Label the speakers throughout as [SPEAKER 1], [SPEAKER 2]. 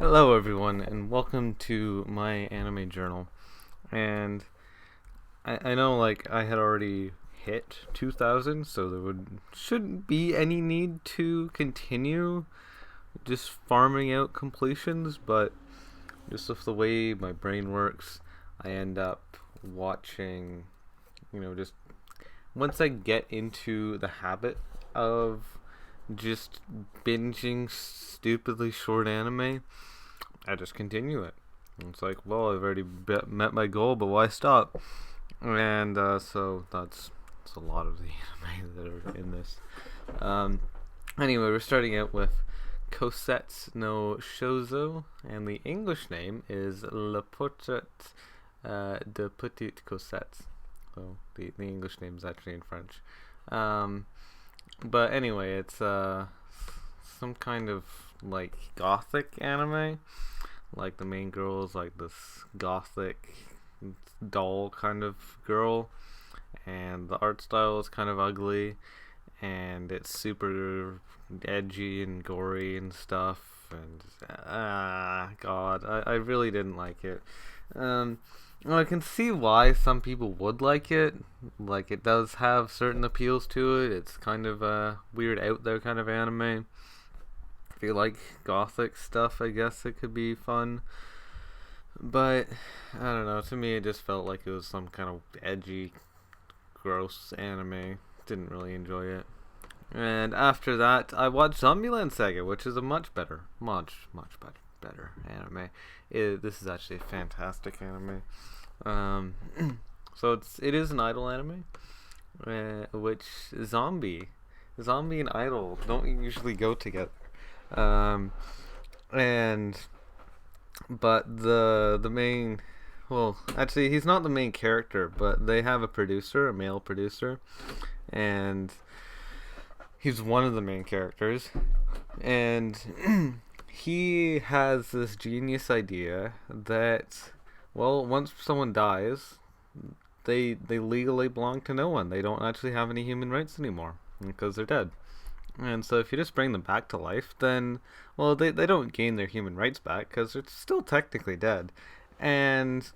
[SPEAKER 1] Hello, everyone, and welcome to my anime journal. And I know, I had already hit 2,000, so shouldn't be any need to continue just farming out completions, but just with the way my brain works, I end up watching, just once I get into the habit of just binging stupidly short anime, I just continue it. And it's like, well, I've already met my goal, but why stop? And so that's a lot of the anime that are in this. Anyway, we're starting out with Cossette no Shouzo, and the English name is Le Portrait de Petite Cossette. So the English name is actually in French. But anyway, it's some kind of gothic anime. Like the main girl is like this gothic doll kind of girl, and the art style is kind of ugly, and it's super edgy and gory and stuff, and God, I really didn't like it. Well, I can see why some people would like it. Like, it does have certain appeals to it. It's kind of a weird, out there kind of anime. If you like gothic stuff, I guess it could be fun. But, I don't know. To me, it just felt like it was some kind of edgy, gross anime. Didn't really enjoy it. And after that, I watched Zombieland Saga, which is a much better anime. This is actually a fantastic anime. So it is an idol anime, which zombie and idol don't usually go together. But the main, well, actually he's not the main character, but they have a male producer, and he's one of the main characters, and he has this genius idea that, well, once someone dies, they legally belong to no one. They don't actually have any human rights anymore because they're dead. And so if you just bring them back to life, then, well, they don't gain their human rights back because they're still technically dead. And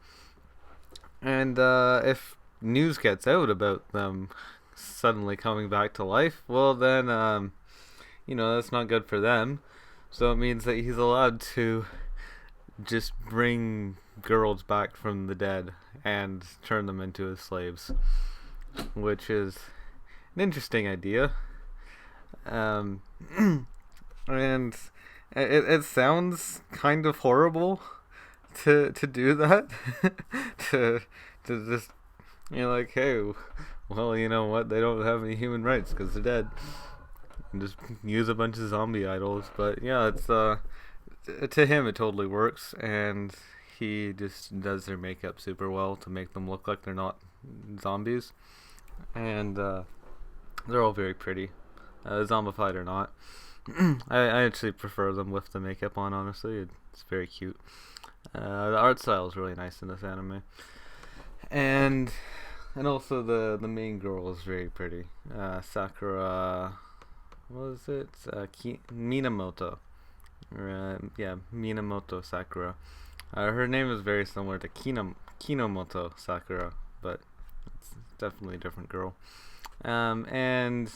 [SPEAKER 1] if news gets out about them suddenly coming back to life, well, then, that's not good for them. So it means that he's allowed to just bring girls back from the dead and turn them into his slaves, which is an interesting idea. And it sounds kind of horrible to do that. to just, like, hey, well, you know what, they don't have any human rights because they're dead, and just use a bunch of zombie idols. But yeah, it's to him it totally works, and he just does their makeup super well to make them look like they're not zombies, and they're all very pretty, zombified or not. I actually prefer them with the makeup on, honestly. It's very cute. The art style is really nice in this anime, and also the main girl is very pretty. Sakura, what is it? Minamoto. Yeah, Minamoto Sakura. Her name is very similar to Kinomoto Sakura, but it's definitely a different girl. And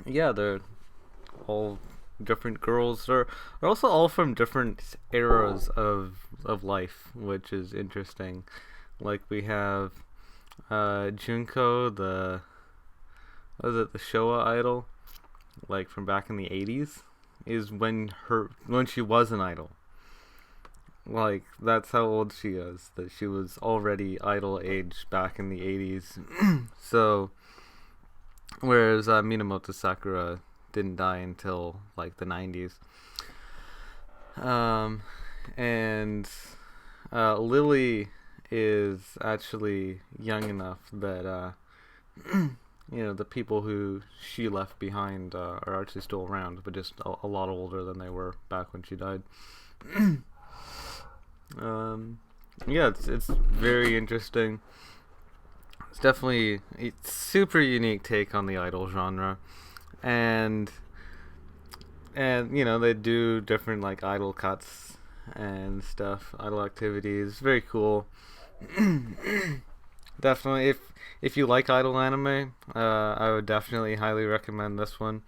[SPEAKER 1] yeah, they're all different girls. They're also all from different eras of life, which is interesting. Like, we have Junko, the Showa idol, like from back in the 80s, is when she was an idol. Like, that's how old she is, that she was already idol age back in the 80s. So, whereas Minamoto Sakura didn't die until like the 90s. And Lily is actually young enough that the people who she left behind are actually still around, but just a lot older than they were back when she died. Yeah, it's very interesting. It's definitely a super unique take on the idol genre, and and you know they do different like idol cuts and stuff, idol activities. Very cool. Definitely, if you like idol anime, I would definitely highly recommend this one.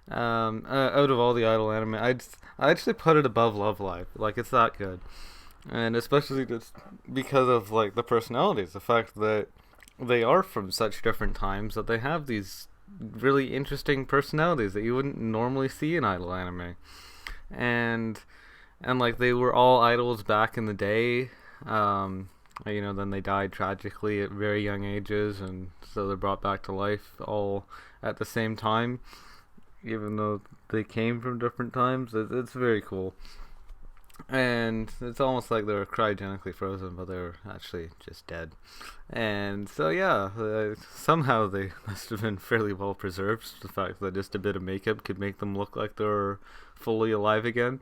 [SPEAKER 1] Out of all the idol anime, I actually put it above Love Live. Like it's that good, and especially just because of like the personalities, the fact that they are from such different times that they have these really interesting personalities that you wouldn't normally see in idol anime, and like they were all idols back in the day. You know, then they died tragically at very young ages, and so they're brought back to life all at the same time, even though they came from different times. It's very cool. And it's almost like they were cryogenically frozen, but they were actually just dead. And so, yeah, somehow they must have been fairly well preserved. The fact that just a bit of makeup could make them look like they were fully alive again.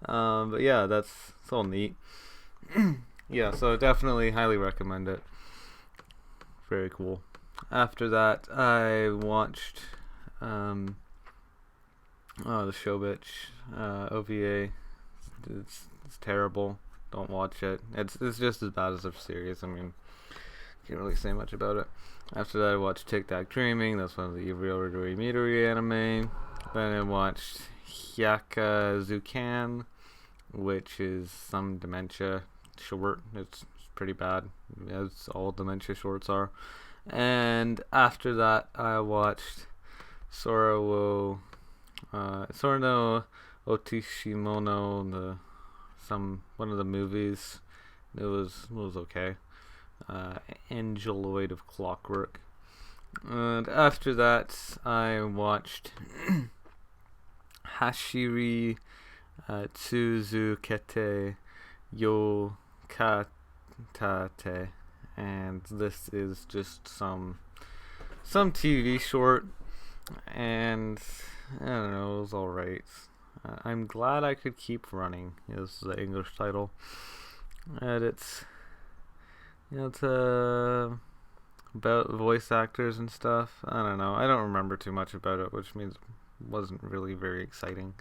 [SPEAKER 1] But yeah, it's all neat. Yeah, so definitely highly recommend it. Very cool. After that, I watched the Show Bitch OVA. It's terrible. Don't watch it. It's just as bad as the series. I mean, can't really say much about it. After that, I watched Tic Tac Dreaming. That's one of the Ryori Midori anime. Then I watched Hyaka Zukan, which is some dementia short. It's pretty bad, as all dementia shorts are. And after that, I watched Sora no Otishimono, one of the movies. It was okay. Angeloid of Clockwork. And after that, I watched Hashiri Tsuzukete Yo Katate, and this is just some TV short, and I don't know, it was alright. I'm glad I could keep running is the English title, and it's about voice actors and stuff. I don't know, I don't remember too much about it, which means it wasn't really very exciting.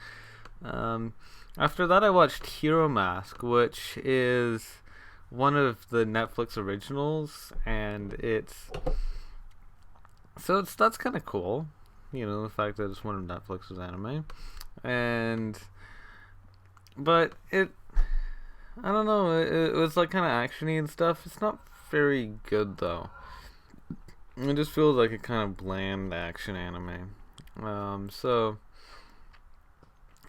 [SPEAKER 1] After that, I watched Hero Mask, which is one of the Netflix originals, and that's kind of cool. You know, the fact that it's one of Netflix's anime, but I don't know, it was like kind of actiony and stuff. It's not very good though. It just feels like a kind of bland action anime. So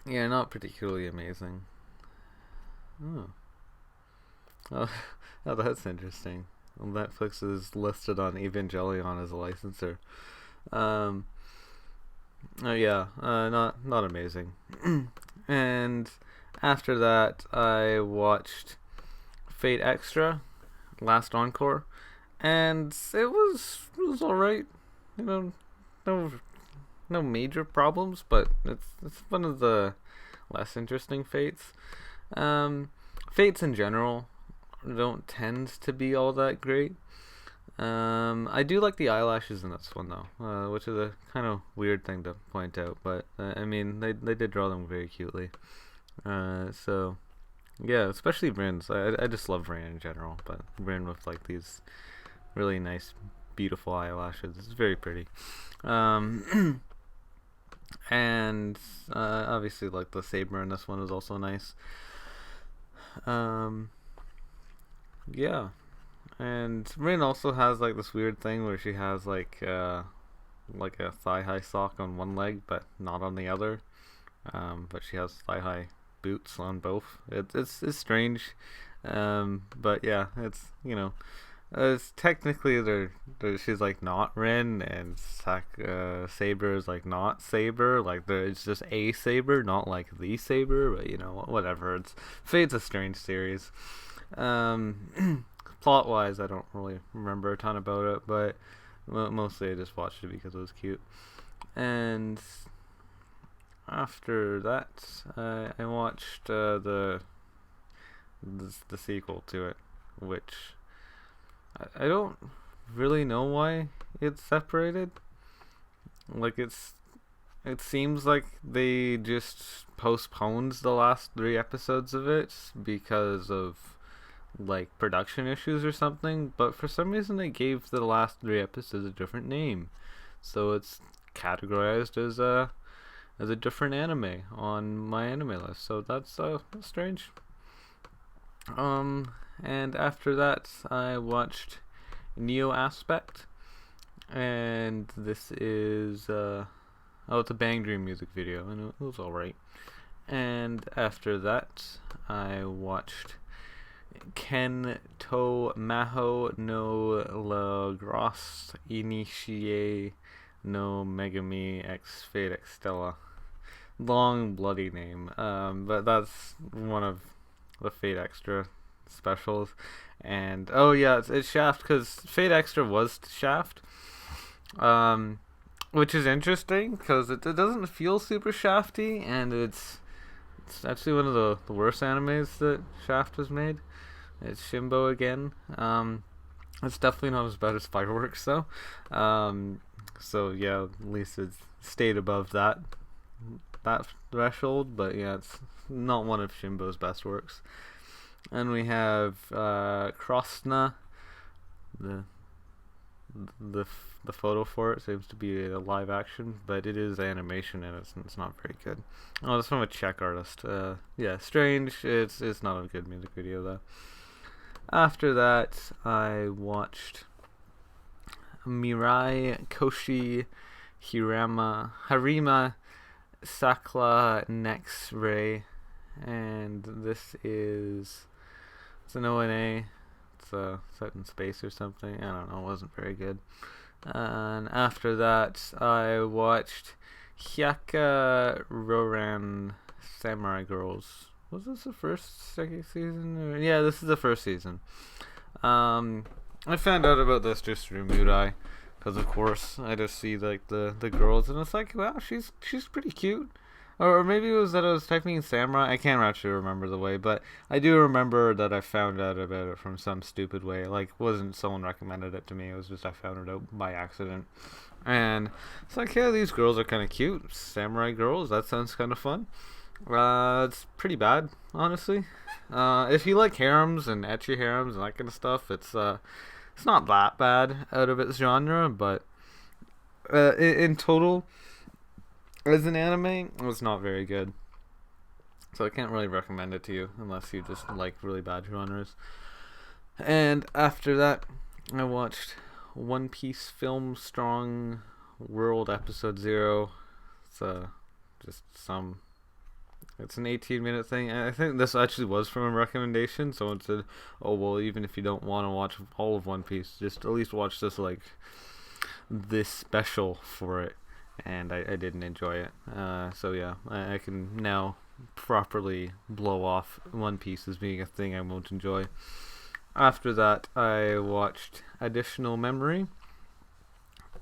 [SPEAKER 1] yeah, not particularly amazing. Oh, oh, oh that's interesting. Well, Netflix is listed on Evangelion as a licensor. Oh yeah, not amazing. And after that, I watched Fate Extra, Last Encore, and it was alright. You know, no major problems, but it's one of the less interesting fates. Fates in general don't tend to be all that great. I do like the eyelashes in this one though, which is a kind of weird thing to point out, but I mean they did draw them very cutely. So yeah, especially Rin's. I just love Rin in general, but Rin with like these really nice, beautiful eyelashes. It's very pretty. And obviously like the saber in this one is also nice. Yeah. And Rin also has like this weird thing where she has like a thigh high sock on one leg but not on the other. But she has thigh high boots on both. It's strange. But yeah, it's it's technically she's like not Rin, and Saber is like not Saber. Like it's just a Saber, not like the Saber. But whatever. Fate's a strange series. Plot wise, I don't really remember a ton about it, but mostly I just watched it because it was cute. And after that, I watched the sequel to it, which I don't really know why it's separated. Like it's it seems like they just postponed the last 3 episodes of it because of like production issues or something. But for some reason, they gave the last 3 episodes a different name, so it's categorized as a different anime on my anime list. So that's strange. And after that, I watched Neo Aspect, and this is it's a Bang Dream music video, and it was alright. And after that, I watched Ken to Maho no La Grosse Initié no Megami X Fate X Stella. Long bloody name. But that's one of the Fate Extra specials. And oh yeah, it's Shaft, because Fate Extra was Shaft. Which is interesting because it doesn't feel super Shafty, and it's actually one of the worst animes that Shaft has made. It's Shimbo again. It's definitely not as bad as Fireworks though. So yeah, at least it's stayed above that threshold. But yeah, it's not one of Shimbo's best works. And we have Krosna. The photo for it seems to be a live action, but it is animation and it's not very good. Oh, it's from a Czech artist. Yeah, strange. It's not a good music video though. After that, I watched Mirai Koshi Harima Sakla Next Ray, and this is it's an ONA. It's set in space or something. I don't know. It wasn't very good. And after that, I watched Hyaka Roran Samurai Girls. Was this the second season? Yeah, this is the first season. I found out about this just through Mood Eye, because of course I just see like the girls, and it's like, wow, she's pretty cute. Or maybe it was that I was typing in samurai. I can't actually remember the way, but I do remember that I found out about it from some stupid way. Like, wasn't someone recommended it to me. It was just I found it out by accident. And it's like, yeah, these girls are kind of cute. Samurai girls, that sounds kind of fun. It's pretty bad, honestly. If you like harems and ecchi harems and that kind of stuff, it's not that bad out of its genre, but in total, as an anime, it was not very good. So I can't really recommend it to you unless you just like really bad genres. And after that, I watched One Piece Film Strong World Episode 0. It's it's an 18-minute thing. And I think this actually was from a recommendation. Someone said, oh, well, even if you don't want to watch all of One Piece, just at least watch this special for it. And I didn't enjoy it. So yeah, I can now properly blow off One Piece as being a thing I won't enjoy. After that, I watched Additional Memory,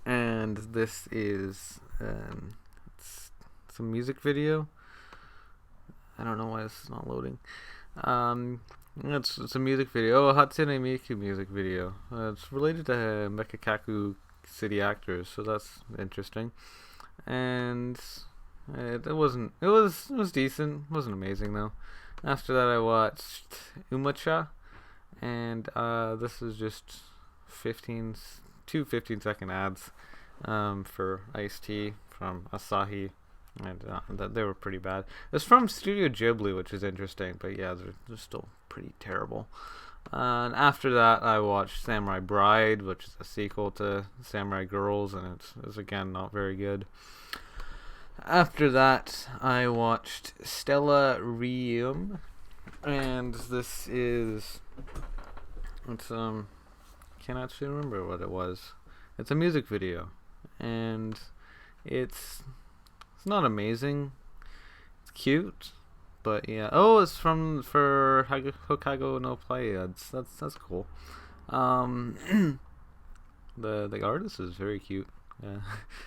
[SPEAKER 1] and this is it's a music video. I don't know why this is not loading. It's a music video. Oh, Hatsune Miku music video. It's related to Mekakaku City actors, so that's interesting. And it was decent. It wasn't amazing though. After that, I watched Umacha, and this is just 2 15-second ads for iced tea from Asahi, and they were pretty bad. It's from Studio Ghibli, which is interesting, but yeah, they're still pretty terrible. And after that, I watched Samurai Bride, which is a sequel to Samurai Girls, and it's again not very good. After that, I watched Stella Riem, and this is can't actually remember what it was. It's a music video, and it's not amazing. It's cute. But yeah, it's for Hokago no Pleiades. That's cool. The artist is very cute. Yeah,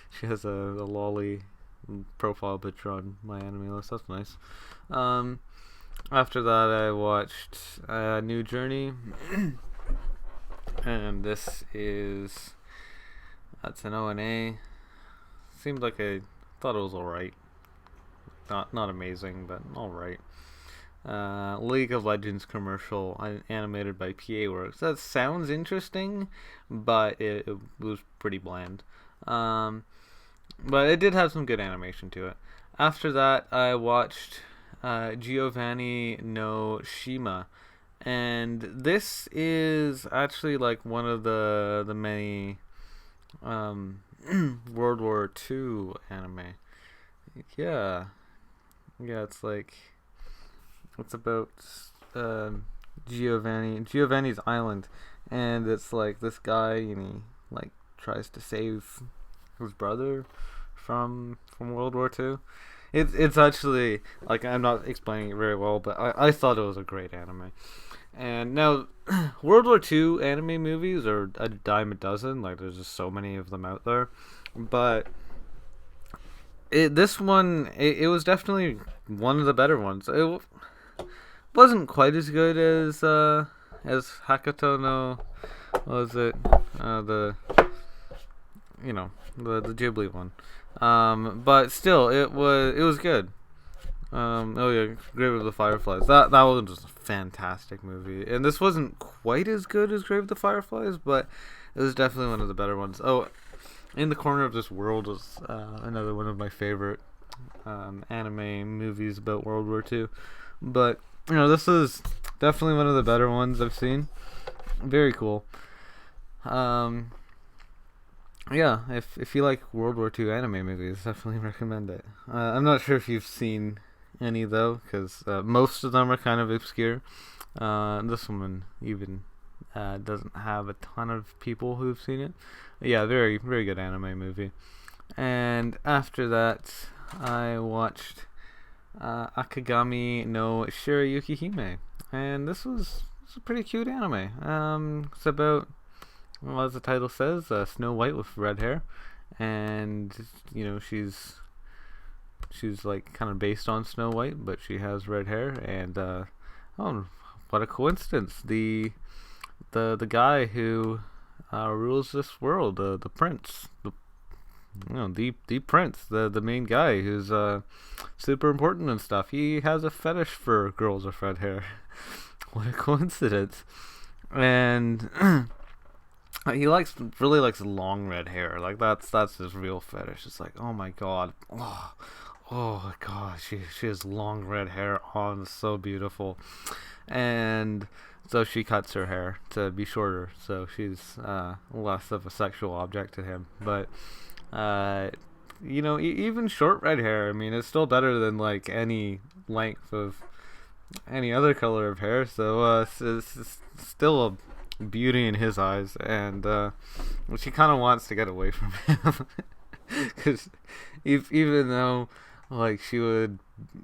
[SPEAKER 1] she has a lolly profile picture on my anime list. That's nice. After that, I watched New Journey, and that's an ONA. Seemed like a thought it was alright. Not amazing, but alright. League of Legends commercial animated by PA Works. That sounds interesting, but it was pretty bland. But it did have some good animation to it. After that, I watched Giovanni no Shima, and this is actually like one of the many World War II anime. Yeah, yeah, it's about Giovanni's island, and it's like this guy, and he like tries to save his brother from World War II. It's actually, like, I'm not explaining it very well, but I thought it was a great anime. And now, World War II anime movies are a dime a dozen. Like, there's just so many of them out there. But this one, it was definitely one of the better ones. It wasn't quite as good as Hakuto no, what was it? The the Ghibli one. But still, it was good. Oh yeah, Grave of the Fireflies. That was just a fantastic movie, and this wasn't quite as good as Grave of the Fireflies, but it was definitely one of the better ones. Oh, In the Corner of This World was another one of my favorite anime movies about World War II. But this is definitely one of the better ones I've seen. Very cool. Yeah, if you like World War II anime movies, definitely recommend it. I'm not sure if you've seen any though, because most of them are kind of obscure. This one even doesn't have a ton of people who've seen it. Yeah, very very good anime movie. And after that, I watched Akagami no Shirayuki-hime, and this was a pretty cute anime. It's about, well, as the title says, Snow White with red hair, and she's like kind of based on Snow White, but she has red hair. And oh, what a coincidence! The guy who rules this world, the prince, the prince, the main guy who's super important and stuff. He has a fetish for girls with red hair. What a coincidence! And he really likes long red hair. Like that's his real fetish. It's like, oh my god, oh my god, she has long red hair on, so beautiful. And so she cuts her hair to be shorter, so she's less of a sexual object to him. But even short red hair, I mean, it's still better than like any length of any other color of hair. So it's still a beauty in his eyes, and she kind of wants to get away from him, because even though like she would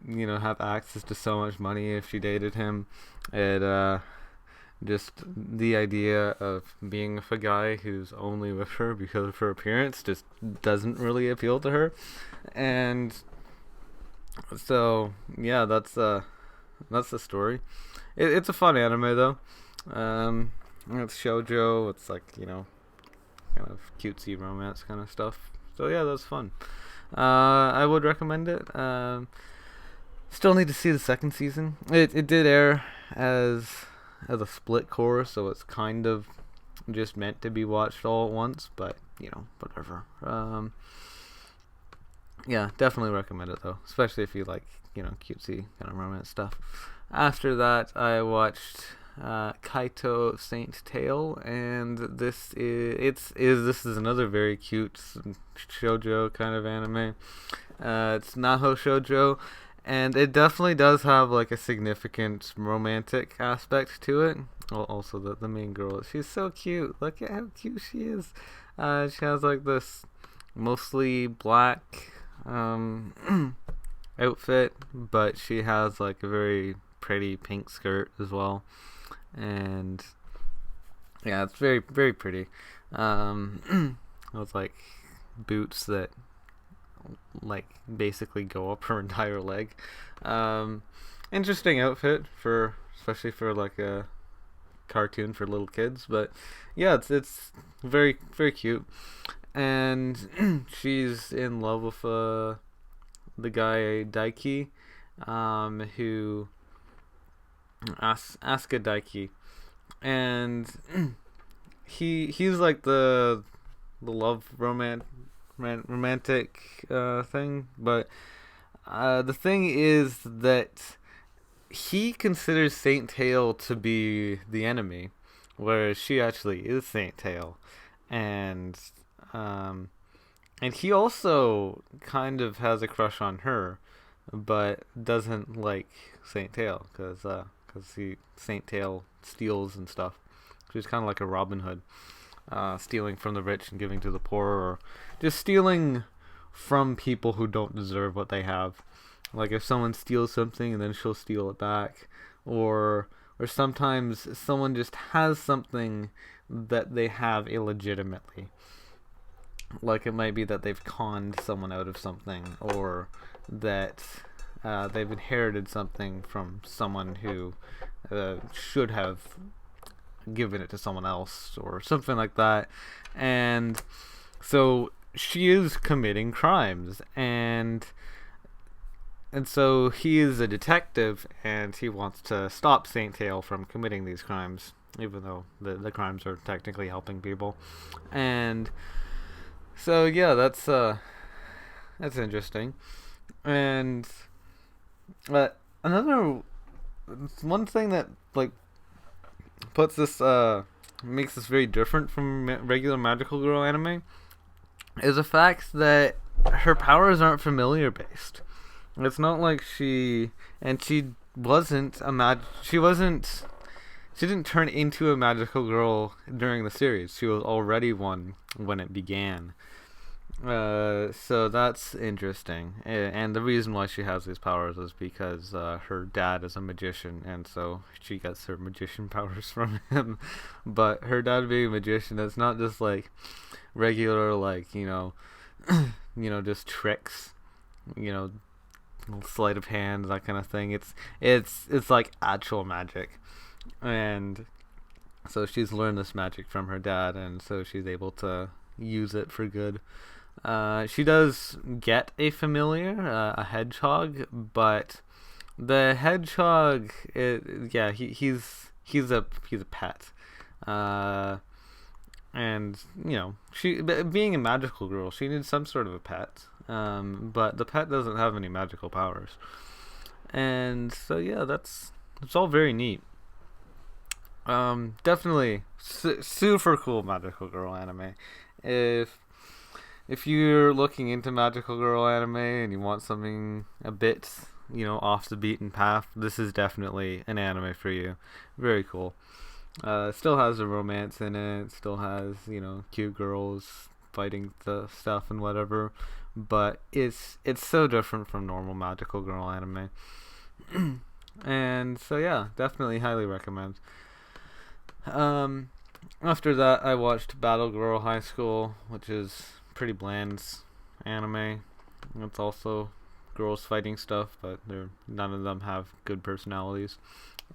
[SPEAKER 1] have access to so much money if she dated him, it just the idea of being with a guy who's only with her because of her appearance just doesn't really appeal to her. And so yeah, that's the story. It's a fun anime though. It's shoujo. It's like kind of cutesy romance kind of stuff. So yeah, that's fun. I would recommend it. Still need to see the second season. It did air as a split course, so it's kind of just meant to be watched all at once. But whatever. Yeah, definitely recommend it though, especially if you like cutesy kind of romance stuff. After that, I watched Kaito Saint Tail, and this is another very cute shoujo kind of anime. It's Naho shoujo, and it definitely does have like a significant romantic aspect to it. Also, the main girl, she's so cute. Look at how cute she is. She has like this mostly black outfit, but she has like a very pretty pink skirt as well. And yeah, it's very very pretty. With like boots that like basically go up her entire leg. Interesting outfit especially for like a cartoon for little kids. But yeah, it's very very cute. And she's in love with the guy Daiki, who Asuka Daiki, and he's like the love romantic thing, but the thing is that he considers Saint Tail to be the enemy, whereas she actually is Saint Tail, and um, and he also kind of has a crush on her, but doesn't like Saint Tail because he Saint Tail steals and stuff. She's kind of like a Robin Hood, stealing from the rich and giving to the poor, or just stealing from people who don't deserve what they have. Like if someone steals something and then she'll steal it back, or sometimes someone just has something that they have illegitimately. Like it might be that they've conned someone out of something, or that they've inherited something from someone who should have given it to someone else, or something like that. And so she is committing crimes, and so he is a detective, and he wants to stop Saint Tail from committing these crimes, even though the crimes are technically helping people. And so yeah, that's interesting. And another one thing that like puts this makes this very different from regular magical girl anime is the fact that her powers aren't familiar based. It's not like she wasn't she didn't turn into a magical girl during the series. She was already one when it began. So that's interesting. And the reason why she has these powers is because her dad is a magician, and so she gets her magician powers from him. But her dad being a magician, it's not just like regular, like, just tricks, sleight of hand, that kind of thing. It's like actual magic. And so she's learned this magic from her dad, and so she's able to use it for good. She does get a familiar, a hedgehog, but the hedgehog, he's a pet. And she, being a magical girl, she needs some sort of a pet. But the pet doesn't have any magical powers, and so yeah, it's all very neat. Definitely super cool magical girl anime. If you're looking into magical girl anime and you want something a bit, off the beaten path, this is definitely an anime for you. Very cool. It still has a romance in it. Still has, cute girls fighting the stuff and whatever. But it's so different from normal magical girl anime. And so yeah, definitely highly recommend. After that, I watched Battle Girl High School, which is pretty bland anime. It's also girls fighting stuff, but none of them have good personalities.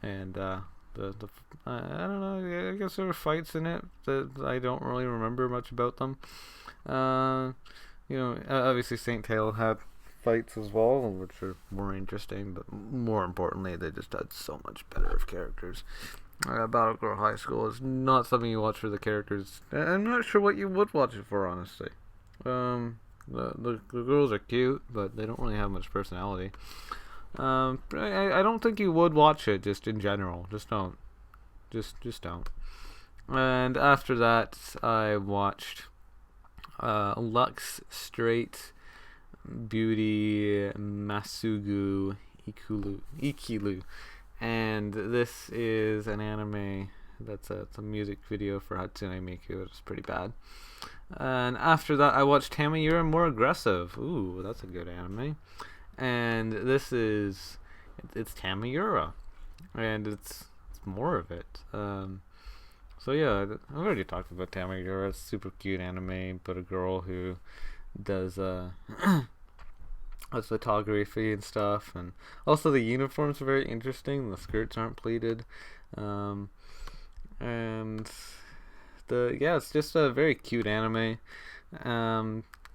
[SPEAKER 1] And I don't know. I guess there were fights in it that I don't really remember much about them. Obviously Saint Tail had fights as well, which are more interesting, but more importantly, they just had so much better of characters. Battle Girl High School is not something you watch for the characters. I'm not sure what you would watch it for, honestly. The girls are cute, but they don't really have much personality. I don't think you would watch it just in general. Just don't. Just don't. And after that, I watched Lux Straight Beauty Masugu Ikilu. And this is an anime it's a music video for Hatsune Miku. It's pretty bad. And after that, I watched Tamayura More Aggressive. Ooh, that's a good anime. And this is it's Tamayura, and it's more of it. So yeah, I've already talked about Tamayura. It's a super cute anime, but a girl who does photography and stuff, and also the uniforms are very interesting. The skirts aren't pleated, and it's just a very cute anime.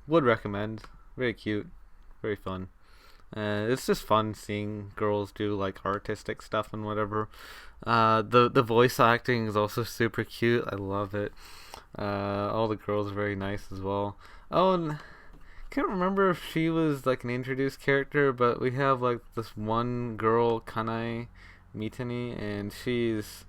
[SPEAKER 1] Would recommend. Very cute, very fun. It's just fun seeing girls do like artistic stuff and whatever. The voice acting is also super cute. I love it. All the girls are very nice as well. Oh, and I can't remember if she was like an introduced character, but we have like this one girl, Kanai Mitani, and she's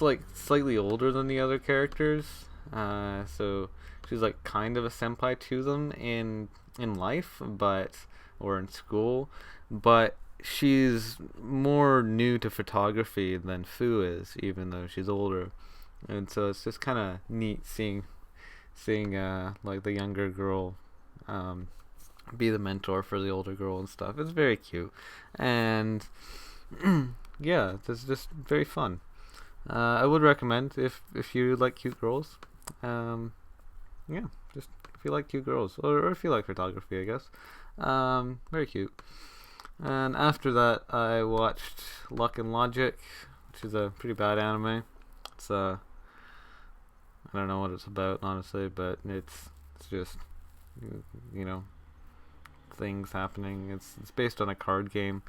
[SPEAKER 1] like slightly older than the other characters. So she's like kind of a senpai to them in life, but or in school, but she's more new to photography than Fu is, even though she's older. And so it's just kind of neat seeing like the younger girl um be the mentor for the older girl and stuff. It's very cute, and yeah, it's just very fun. I would recommend if you like cute girls. Um, yeah, just if you like cute girls, or if you like photography, I guess. Very cute. And after that, I watched Luck and Logic, which is a pretty bad anime. It's I don't know what it's about, honestly, but it's just you know things happening. It's based on a card game.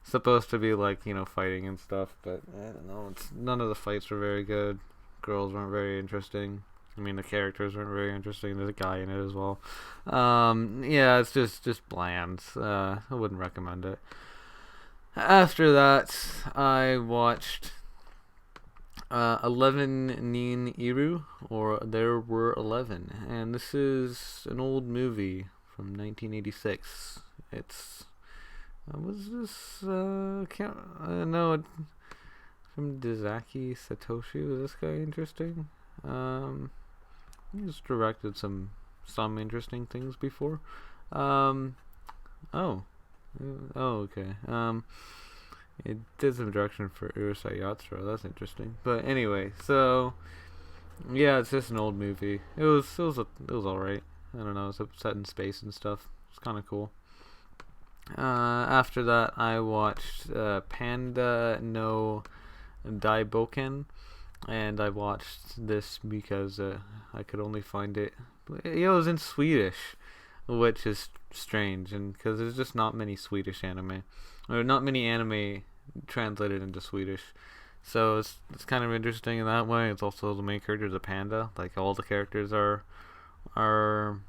[SPEAKER 1] It's supposed to be like fighting and stuff, but I don't know. It's none of the fights were very good. Girls weren't very interesting. I mean, the characters weren't very interesting. There's a guy in it as well. Yeah, it's just bland. I wouldn't recommend it. After that, I watched 11 Nin Iru, or There Were 11, and this is an old movie from 1986. It's was this can't no from Dazaki Satoshi. Was this guy interesting? He's directed some interesting things before. Um, oh, okay. It did some direction for Urusei Yatsura. That's interesting. But anyway, so yeah, it's just an old movie. It was alright. I don't know. It's set in space and stuff. It's kind of cool. After that, I watched Panda no Daiboken, and I watched this because I could only find it. It was in Swedish, which is strange, and because there's just not many Swedish anime, or not many anime translated into Swedish. So it's kind of interesting in that way. It's also the main character is a panda. Like all the characters are um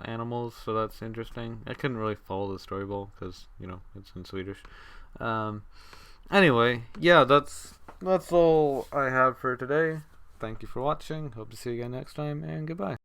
[SPEAKER 1] animals, so that's interesting. I couldn't really follow the story well because it's in Swedish. Um, anyway, yeah, that's all I have for today. Thank you for watching. Hope to see you again next time, and goodbye.